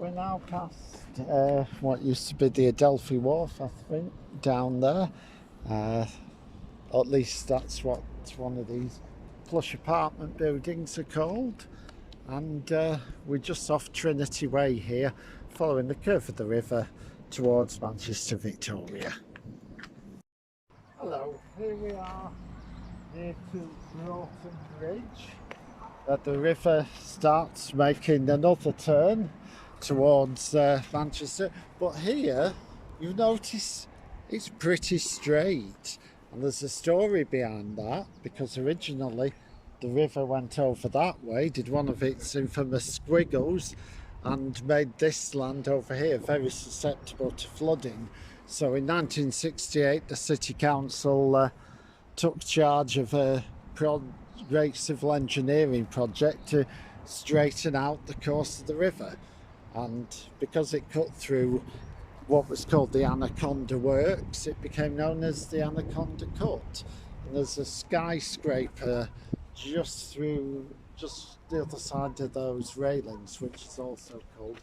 we're now past what used to be the Adelphi Wharf, I think, down there. At least that's what one of these plush apartment buildings are called. And we're just off Trinity Way here, following the curve of the river towards Manchester, Victoria. Hello, here we are near to Norton Bridge. The river starts making another turn towards Manchester, but here you notice it's pretty straight, and there's a story behind that, because originally the river went over that way, did one of its infamous squiggles, and made this land over here very susceptible to flooding. So in 1968 the City Council took charge of a great civil engineering project to straighten out the course of the river, and because it cut through what was called the Anaconda Works, it became known as the Anaconda Cut. And there's a skyscraper just the other side of those railings, which is also called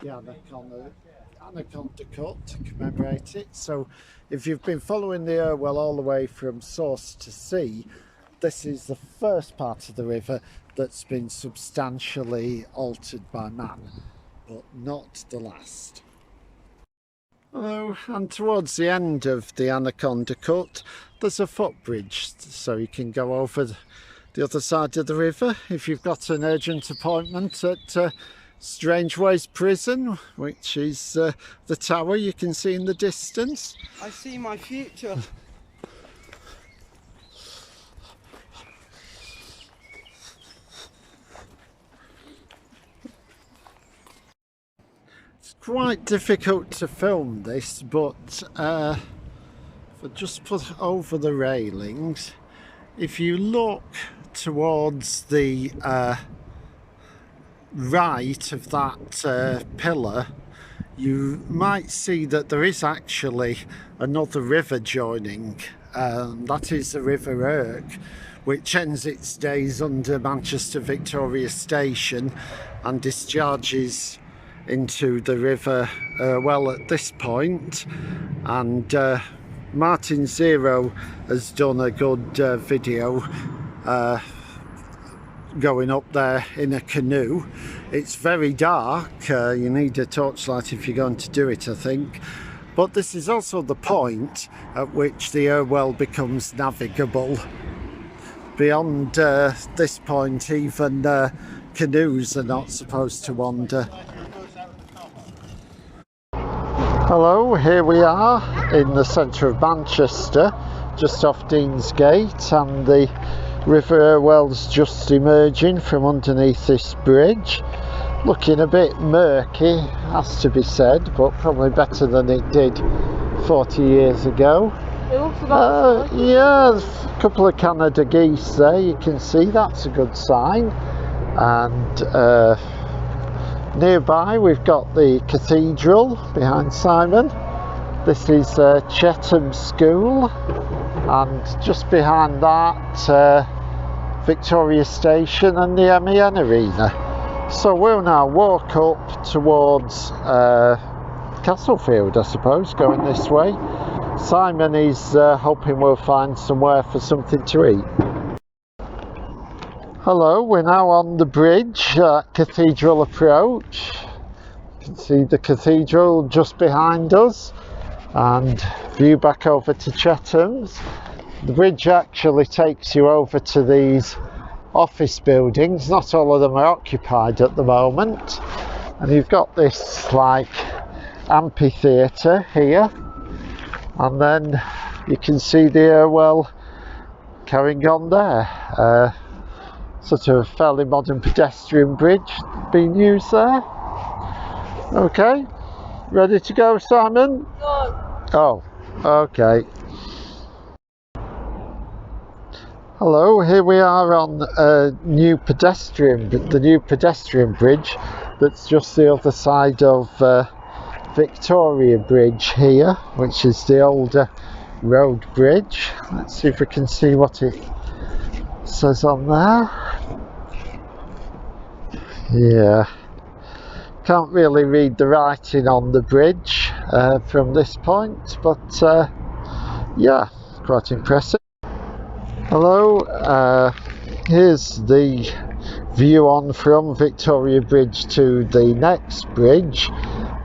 the Anaconda Cut, to commemorate it. So if you've been following the Irwell all the way from source to sea, this is the first part of the river that's been substantially altered by man, but not the last. Oh, and towards the end of the Anaconda Cut, there's a footbridge, so you can go over the other side of the river if you've got an urgent appointment at Strangeways Prison, which is the tower you can see in the distance. I see my future. It's quite difficult to film this, but if I just put over the railings, if you look towards the right of that pillar, you might see that there is actually another river joining. That is the River Irk, which ends its days under Manchester Victoria Station and discharges into the River Irwell at this point. And Martin Zero has done a good video going up there in a canoe. It's very dark, you need a torchlight if you're going to do it, I think. But this is also the point at which the Irwell becomes navigable. Beyond this point, even canoes are not supposed to wander. Hello, here we are in the centre of Manchester, just off Deansgate, and the River Irwell's just emerging from underneath this bridge. Looking a bit murky, has to be said, but probably better than it did 40 years ago. Yeah, there's a couple of Canada geese there, you can see, that's a good sign. And nearby we've got the cathedral behind Simon. This is Chetham School, and just behind that Victoria Station and the MEN Arena. So we'll now walk up towards Castlefield, I suppose, going this way. Simon is hoping we'll find somewhere for something to eat. Hello, we're now on the bridge at Cathedral Approach. You can see the cathedral just behind us, and view back over to Chetham's. The bridge actually takes you over to these office buildings. Not all of them are occupied at the moment, and you've got this like amphitheatre here, and then you can see the Irwell carrying on there. Sort of a fairly modern pedestrian bridge being used there. Okay, ready to go, Simon? No. Oh, okay. Hello, here we are on the new pedestrian bridge that's just the other side of Victoria Bridge here, which is the older road bridge. Let's see if we can see what it says on there. Yeah, can't really read the writing on the bridge from this point, but yeah, quite impressive. Hello, here's the view on from Victoria Bridge to the next bridge,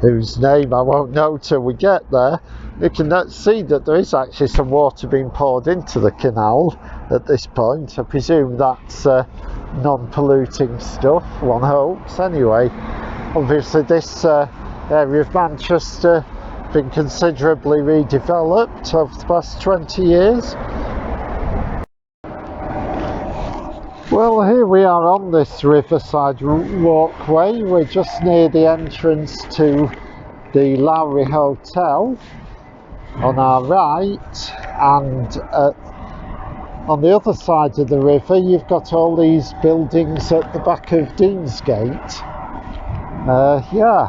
whose name I won't know till we get there. You can see that there is actually some water being poured into the canal at this point. I presume that's non-polluting stuff, one hopes. Anyway, obviously this area of Manchester has been considerably redeveloped over the past 20 years. Well, here we are on this riverside walkway. We're just near the entrance to the Lowry Hotel on our right, and on the other side of the river you've got all these buildings at the back of Deansgate. Yeah,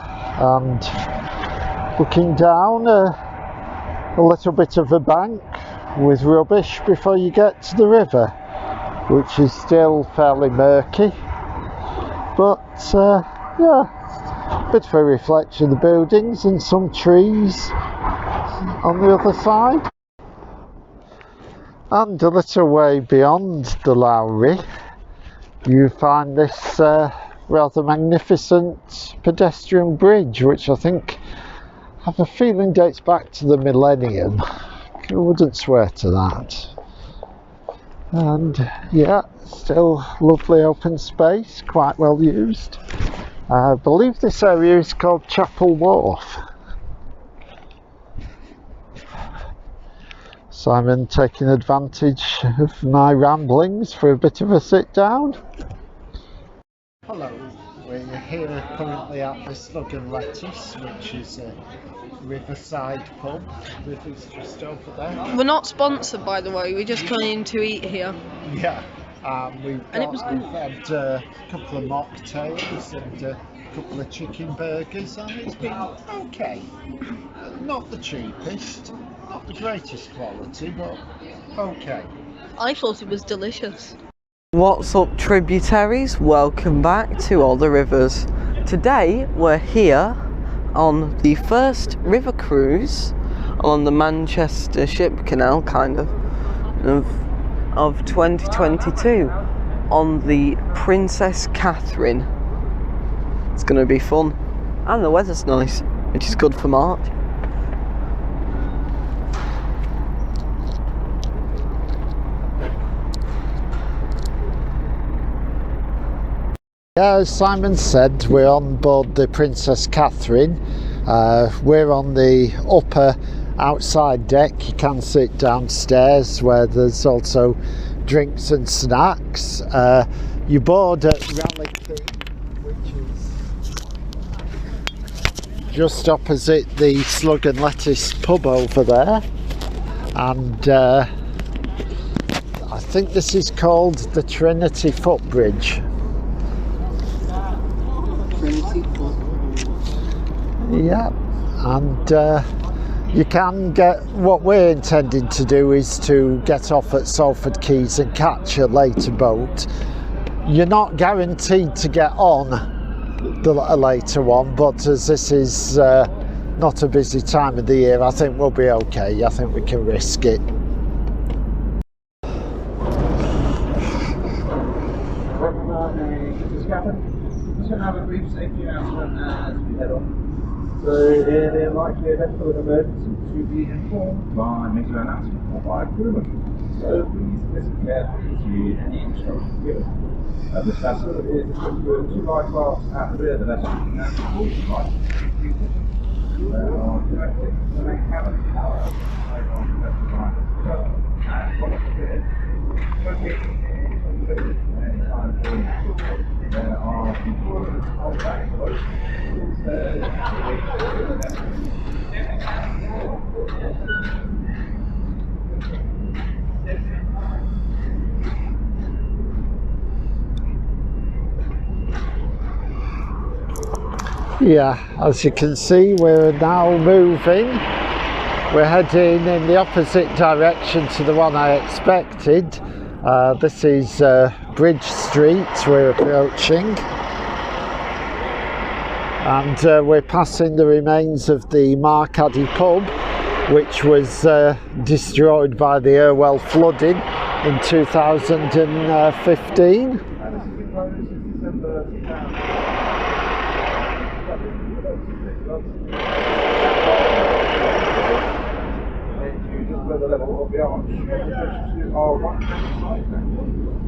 and looking down a little bit of a bank with rubbish before you get to the river, which is still fairly murky, but yeah, a bit of a reflection of the buildings and some trees on the other side. And a little way beyond the Lowry you find this rather magnificent pedestrian bridge, which I think, I have a feeling, dates back to the millennium. I wouldn't swear to that. And yeah, still lovely open space, quite well used. I believe this area is called Chapel Wharf. Simon taking advantage of my ramblings for a bit of a sit down. Hello, we're here currently at the Slug and Lettuce, which is a riverside pub. River's just over there. We're not sponsored, by the way. We're just coming in to eat here. Yeah, we've had a couple of mocktails and a couple of chicken burgers, and it's been okay. Not the cheapest, not the greatest quality, but okay. I thought it was delicious. What's up, tributaries? Welcome back to All the Rivers. Today we're here on the first river cruise along the Manchester Ship Canal, kind of 2022, on the Princess Catherine. It's going to be fun, and the weather's nice, which is good for March. Yeah, as Simon said, we're on board the Princess Catherine. We're on the upper outside deck. You can sit downstairs where there's also drinks and snacks. You board at Rally Key, which is just opposite the Slug and Lettuce pub over there. And I think this is called the Trinity Footbridge. Yeah, and you can get, what we're intending to do is to get off at Salford Quays and catch a later boat. You're not guaranteed to get on a later one, but as this is not a busy time of the year, I think we'll be okay. I think we can risk it. Just going to have a brief safety announcement as we head on. So, in the likely event of an emergency, to be informed by major announcement or by crewmen. So, please listen carefully to any instructions given. This vessel is equipped with 2 life rafts at the rear of the vessel and 40 life are connected to the main cabin. There are people on back boats. Yeah, as you can see, we're now moving. We're heading in the opposite direction to the one I expected. This is Bridge Street we're approaching. And we're passing the remains of the Marcaddy pub, which was destroyed by the Irwell flooding in 2015. The level of the arch to our right-hand side now.